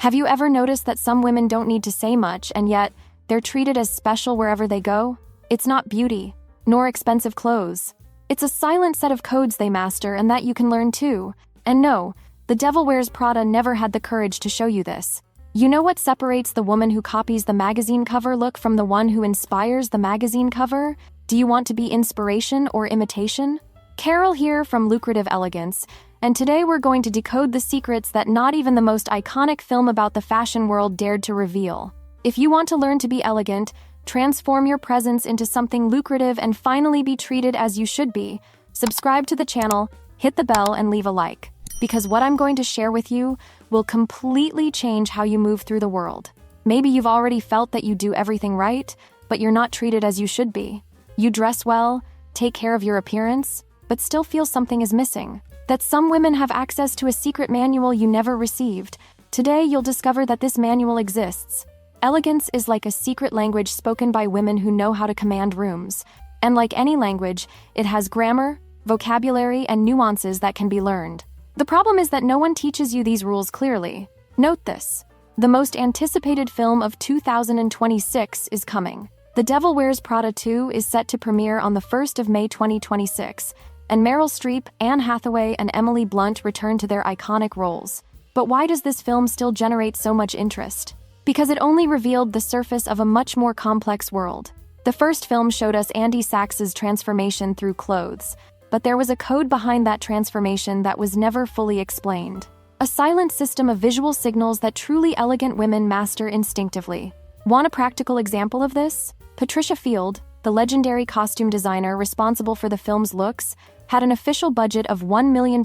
Have you ever noticed that some women don't need to say much, and yet they're treated as special wherever they go? It's not beauty, nor expensive clothes. It's a silent set of codes they master, and that you can learn too. And no, The Devil Wears Prada never had the courage to show you this. You know what separates the woman who copies the magazine cover look from the one who inspires the magazine cover? Do you want to be inspiration or imitation? Carol here from Lucrative Elegance, and today we're going to decode the secrets that not even the most iconic film about the fashion world dared to reveal. If you want to learn to be elegant, transform your presence into something lucrative, and finally be treated as you should be, subscribe to the channel, hit the bell, and leave a like. Because what I'm going to share with you will completely change how you move through the world. Maybe you've already felt that you do everything right, but you're not treated as you should be. You dress well, take care of your appearance, but still feel something is missing. That some women have access to a secret manual you never received. Today, you'll discover that this manual exists. Elegance is like a secret language spoken by women who know how to command rooms. And like any language, it has grammar, vocabulary, and nuances that can be learned. The problem is that no one teaches you these rules clearly. Note this. The most anticipated film of 2026 is coming. The Devil Wears Prada 2 is set to premiere on the 1st of May 2026, and Meryl Streep, Anne Hathaway, and Emily Blunt return to their iconic roles. But why does this film still generate so much interest? Because it only revealed the surface of a much more complex world. The first film showed us Andy Sachs's transformation through clothes, but there was a code behind that transformation that was never fully explained. A silent system of visual signals that truly elegant women master instinctively. Want a practical example of this? Patricia Field, the legendary costume designer responsible for the film's looks, had an official budget of $1 million,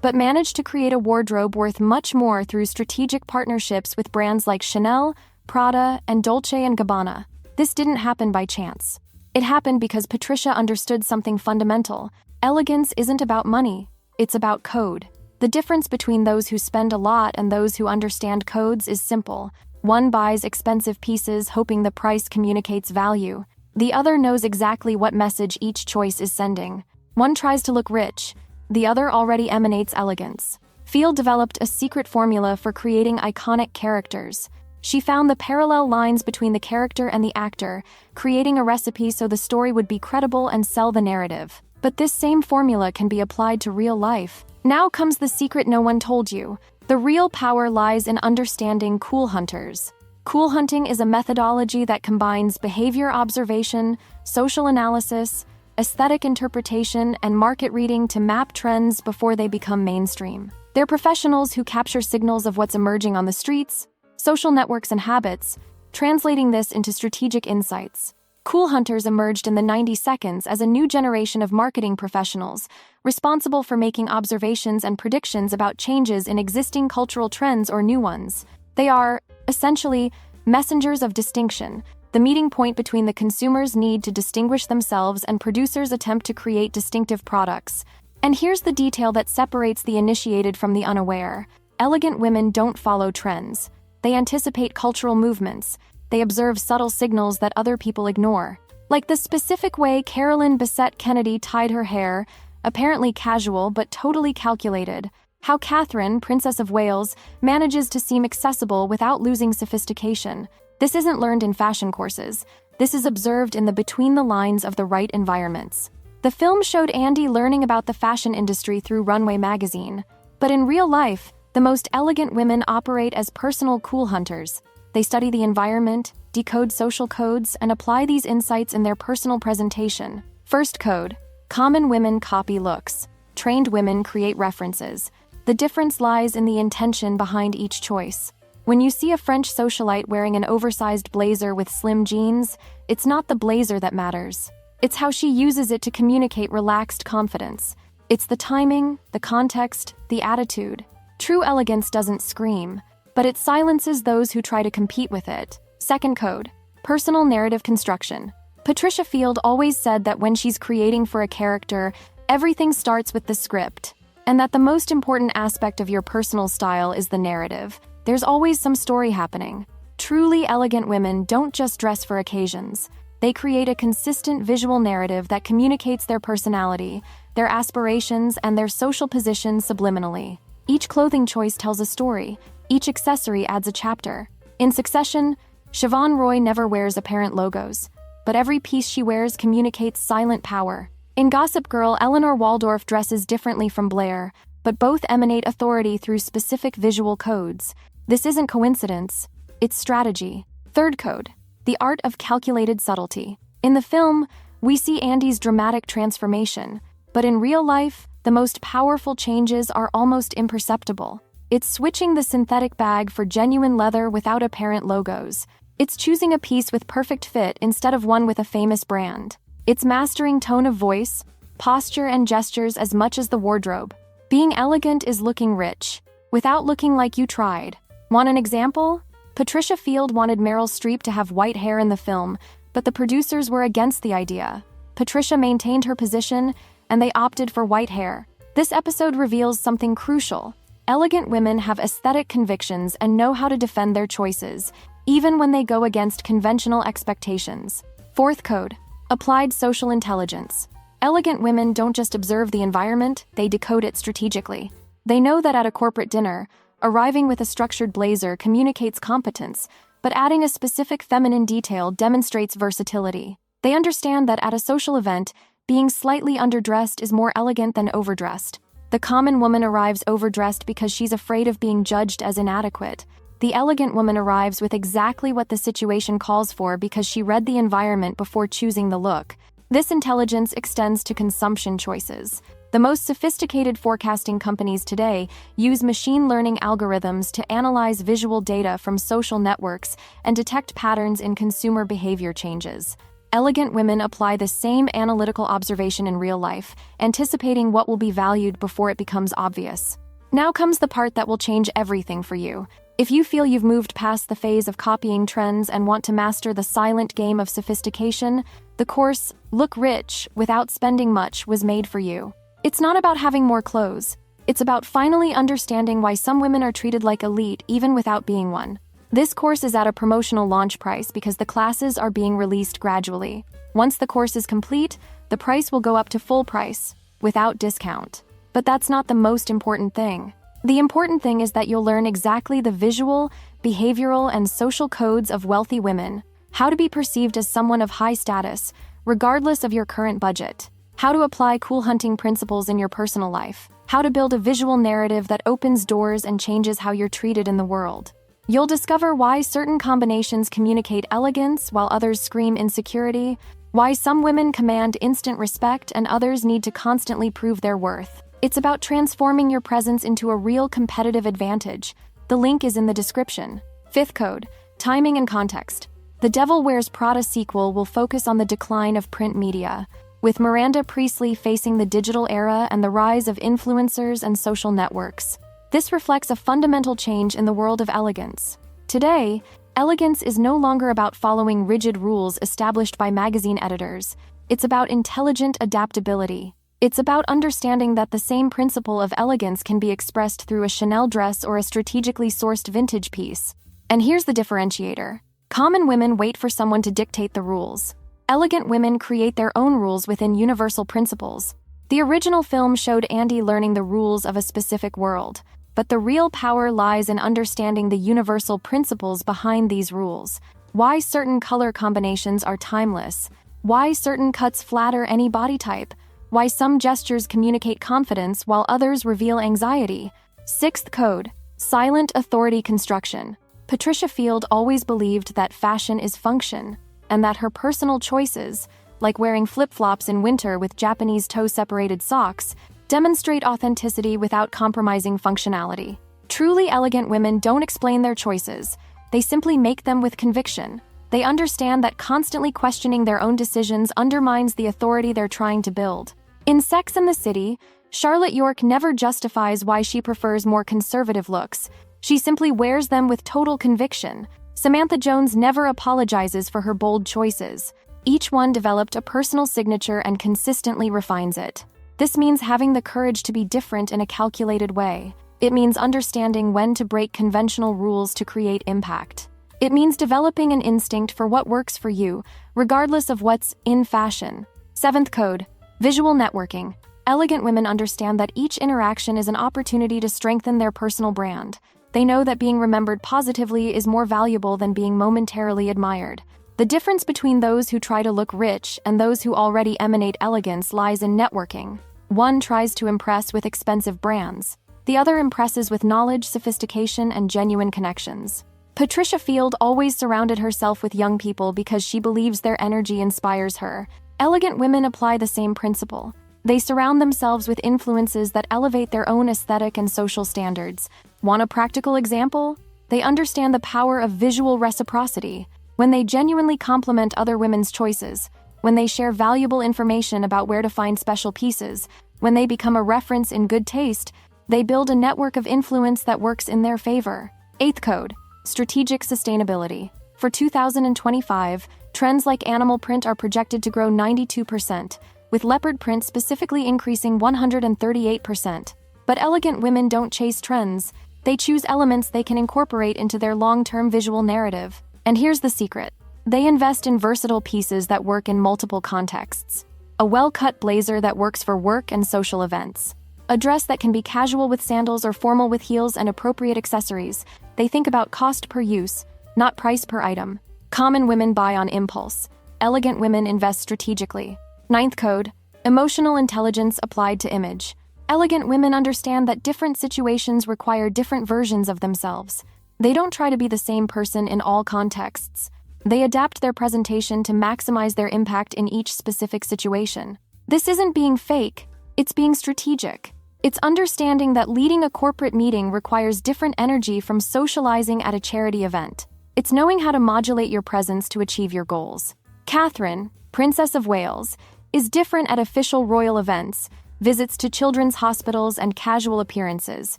but managed to create a wardrobe worth much more through strategic partnerships with brands like Chanel, Prada, and Dolce & Gabbana. This didn't happen by chance. It happened because Patricia understood something fundamental. Elegance isn't about money, it's about code. The difference between those who spend a lot and those who understand codes is simple. One buys expensive pieces hoping the price communicates value. The other knows exactly what message each choice is sending. One tries to look rich, the other already emanates elegance. Field developed a secret formula for creating iconic characters. She found the parallel lines between the character and the actor, creating a recipe so the story would be credible and sell the narrative. But this same formula can be applied to real life. Now comes the secret no one told you. The real power lies in understanding cool hunters. Cool hunting is a methodology that combines behavior observation, social analysis, aesthetic interpretation, and market reading to map trends before they become mainstream. They're professionals who capture signals of what's emerging on the streets, social networks, and habits, translating this into strategic insights. Cool hunters emerged in the 90 seconds as a new generation of marketing professionals, responsible for making observations and predictions about changes in existing cultural trends or new ones. They are, essentially, messengers of distinction, the meeting point between the consumer's need to distinguish themselves and producers' attempt to create distinctive products. And here's the detail that separates the initiated from the unaware. Elegant women don't follow trends. They anticipate cultural movements. They observe subtle signals that other people ignore. Like the specific way Carolyn Bessette Kennedy tied her hair, apparently casual but totally calculated. How Catherine, Princess of Wales, manages to seem accessible without losing sophistication. This isn't learned in fashion courses. This is observed in the between the lines of the right environments. The film showed Andy learning about the fashion industry through Runway magazine. But in real life, the most elegant women operate as personal cool hunters. They study the environment, decode social codes, and apply these insights in their personal presentation. First code: common women copy looks. Trained women create references. The difference lies in the intention behind each choice. When you see a French socialite wearing an oversized blazer with slim jeans, it's not the blazer that matters. It's how she uses it to communicate relaxed confidence. It's the timing, the context, the attitude. True elegance doesn't scream, but it silences those who try to compete with it. Second code: personal narrative construction. Patricia Field always said that when she's creating for a character, everything starts with the script, and that the most important aspect of your personal style is the narrative. There's always some story happening. Truly elegant women don't just dress for occasions. They create a consistent visual narrative that communicates their personality, their aspirations, and their social position subliminally. Each clothing choice tells a story. Each accessory adds a chapter. In Succession, Siobhan Roy never wears apparent logos, but every piece she wears communicates silent power. In Gossip Girl, Eleanor Waldorf dresses differently from Blair, but both emanate authority through specific visual codes. This isn't coincidence, it's strategy. Third code, the art of calculated subtlety. In the film, we see Andy's dramatic transformation, but in real life, the most powerful changes are almost imperceptible. It's switching the synthetic bag for genuine leather without apparent logos. It's choosing a piece with perfect fit instead of one with a famous brand. It's mastering tone of voice, posture, and gestures as much as the wardrobe. Being elegant is looking rich, without looking like you tried. Want an example? Patricia Field wanted Meryl Streep to have white hair in the film, but the producers were against the idea. Patricia maintained her position, and they opted for white hair. This episode reveals something crucial. Elegant women have aesthetic convictions and know how to defend their choices, even when they go against conventional expectations. Fourth code, applied social intelligence. Elegant women don't just observe the environment, they decode it strategically. They know that at a corporate dinner, arriving with a structured blazer communicates competence, but adding a specific feminine detail demonstrates versatility. They understand that at a social event, being slightly underdressed is more elegant than overdressed. The common woman arrives overdressed because she's afraid of being judged as inadequate. The elegant woman arrives with exactly what the situation calls for because she read the environment before choosing the look. This intelligence extends to consumption choices. The most sophisticated forecasting companies today use machine learning algorithms to analyze visual data from social networks and detect patterns in consumer behavior changes. Elegant women apply the same analytical observation in real life, anticipating what will be valued before it becomes obvious. Now comes the part that will change everything for you. If you feel you've moved past the phase of copying trends and want to master the silent game of sophistication, the course, Look Rich Without Spending Much, was made for you. It's not about having more clothes. It's about finally understanding why some women are treated like elite even without being one. This course is at a promotional launch price because the classes are being released gradually. Once the course is complete, the price will go up to full price, without discount. But that's not the most important thing. The important thing is that you'll learn exactly the visual, behavioral, and social codes of wealthy women, how to be perceived as someone of high status, regardless of your current budget, how to apply cool hunting principles in your personal life, how to build a visual narrative that opens doors and changes how you're treated in the world. You'll discover why certain combinations communicate elegance while others scream insecurity, why some women command instant respect and others need to constantly prove their worth. It's about transforming your presence into a real competitive advantage. The link is in the description. Fifth code, timing and context. The Devil Wears Prada sequel will focus on the decline of print media, with Miranda Priestley facing the digital era and the rise of influencers and social networks. This reflects a fundamental change in the world of elegance. Today, elegance is no longer about following rigid rules established by magazine editors. It's about intelligent adaptability. It's about understanding that the same principle of elegance can be expressed through a Chanel dress or a strategically sourced vintage piece. And here's the differentiator. Common women wait for someone to dictate the rules. Elegant women create their own rules within universal principles. The original film showed Andy learning the rules of a specific world, but the real power lies in understanding the universal principles behind these rules. Why certain color combinations are timeless, why certain cuts flatter any body type, why some gestures communicate confidence while others reveal anxiety. Sixth code, silent authority construction. Patricia Field always believed that fashion is function, and that her personal choices, like wearing flip-flops in winter with Japanese toe-separated socks, demonstrate authenticity without compromising functionality. Truly elegant women don't explain their choices, they simply make them with conviction. They understand that constantly questioning their own decisions undermines the authority they're trying to build. In Sex and the City, Charlotte York never justifies why she prefers more conservative looks. She simply wears them with total conviction. Samantha Jones never apologizes for her bold choices. Each one developed a personal signature and consistently refines it. This means having the courage to be different in a calculated way. It means understanding when to break conventional rules to create impact. It means developing an instinct for what works for you, regardless of what's in fashion. Seventh code, visual networking. Elegant women understand that each interaction is an opportunity to strengthen their personal brand. They know that being remembered positively is more valuable than being momentarily admired. The difference between those who try to look rich and those who already emanate elegance lies in networking. One tries to impress with expensive brands. The other impresses with knowledge, sophistication, and genuine connections. Patricia Field always surrounded herself with young people because she believes their energy inspires her. Elegant women apply the same principle. They surround themselves with influences that elevate their own aesthetic and social standards. Want a practical example? They understand the power of visual reciprocity. When they genuinely compliment other women's choices, when they share valuable information about where to find special pieces, when they become a reference in good taste, they build a network of influence that works in their favor. 8th code, strategic sustainability. For 2025, trends like animal print are projected to grow 92%, with leopard print specifically increasing 138%. But elegant women don't chase trends. They choose elements they can incorporate into their long-term visual narrative. And here's the secret. They invest in versatile pieces that work in multiple contexts. A well-cut blazer that works for work and social events. A dress that can be casual with sandals or formal with heels and appropriate accessories. They think about cost per use, not price per item. Common women buy on impulse. Elegant women invest strategically. 9th code, emotional intelligence applied to image. Elegant women understand that different situations require different versions of themselves. They don't try to be the same person in all contexts. They adapt their presentation to maximize their impact in each specific situation. This isn't being fake, it's being strategic. It's understanding that leading a corporate meeting requires different energy from socializing at a charity event. It's knowing how to modulate your presence to achieve your goals. Catherine, Princess of Wales, is different at official royal events, visits to children's hospitals, and casual appearances.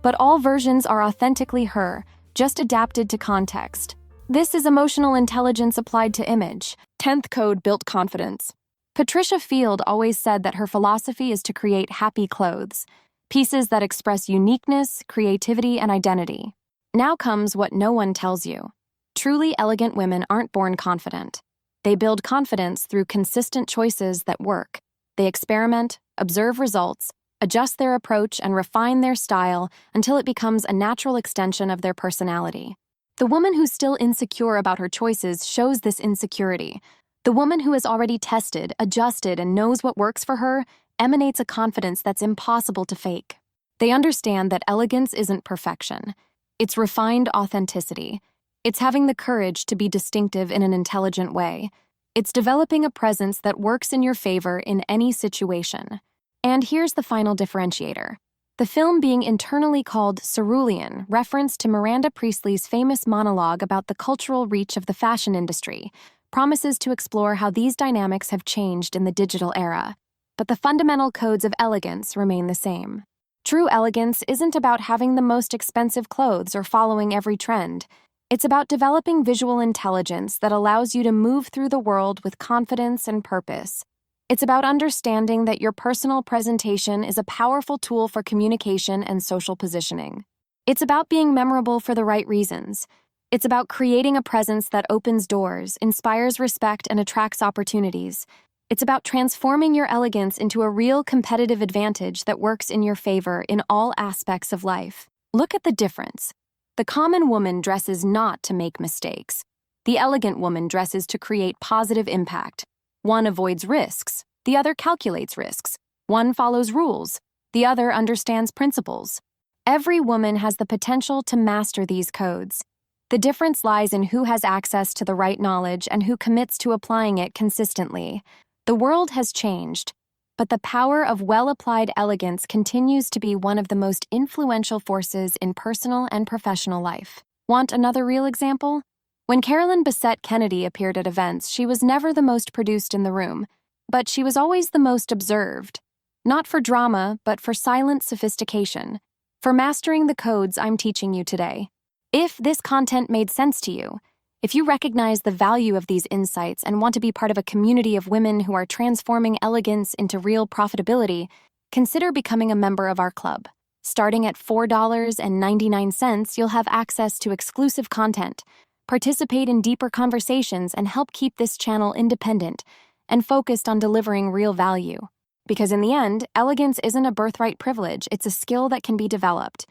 But all versions are authentically her, just adapted to context. This is emotional intelligence applied to image. 10th code built confidence. Patricia Field always said that her philosophy is to create happy clothes, pieces that express uniqueness, creativity, and identity. Now comes what no one tells you. Truly elegant women aren't born confident. They build confidence through consistent choices that work. They experiment, observe results, adjust their approach, and refine their style until it becomes a natural extension of their personality. The woman who's still insecure about her choices shows this insecurity. The woman who has already tested, adjusted, and knows what works for her emanates a confidence that's impossible to fake. They understand that elegance isn't perfection. It's refined authenticity. It's having the courage to be distinctive in an intelligent way. It's developing a presence that works in your favor in any situation. And here's the final differentiator. The film being internally called Cerulean, reference to Miranda Priestley's famous monologue about the cultural reach of the fashion industry, promises to explore how these dynamics have changed in the digital era. But the fundamental codes of elegance remain the same. True elegance isn't about having the most expensive clothes or following every trend. It's about developing visual intelligence that allows you to move through the world with confidence and purpose. It's about understanding that your personal presentation is a powerful tool for communication and social positioning. It's about being memorable for the right reasons. It's about creating a presence that opens doors, inspires respect, and attracts opportunities. It's about transforming your elegance into a real competitive advantage that works in your favor in all aspects of life. Look at the difference. The common woman dresses not to make mistakes. The elegant woman dresses to create positive impact. One avoids risks, the other calculates risks. One follows rules, the other understands principles. Every woman has the potential to master these codes. The difference lies in who has access to the right knowledge and who commits to applying it consistently. The world has changed, but the power of well-applied elegance continues to be one of the most influential forces in personal and professional life. Want another real example? When Carolyn Bessette Kennedy appeared at events, she was never the most produced in the room, but she was always the most observed. Not for drama, but for silent sophistication, for mastering the codes I'm teaching you today. If this content made sense to you, if you recognize the value of these insights and want to be part of a community of women who are transforming elegance into real profitability, consider becoming a member of our club. Starting at $4.99, you'll have access to exclusive content, participate in deeper conversations, and help keep this channel independent and focused on delivering real value. Because in the end, elegance isn't a birthright privilege, it's a skill that can be developed.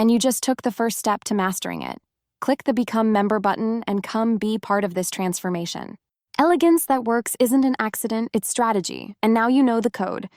and you just took the first step to mastering it. Click the Become Member button and come be part of this transformation. Elegance that works isn't an accident, it's strategy, and now you know the code.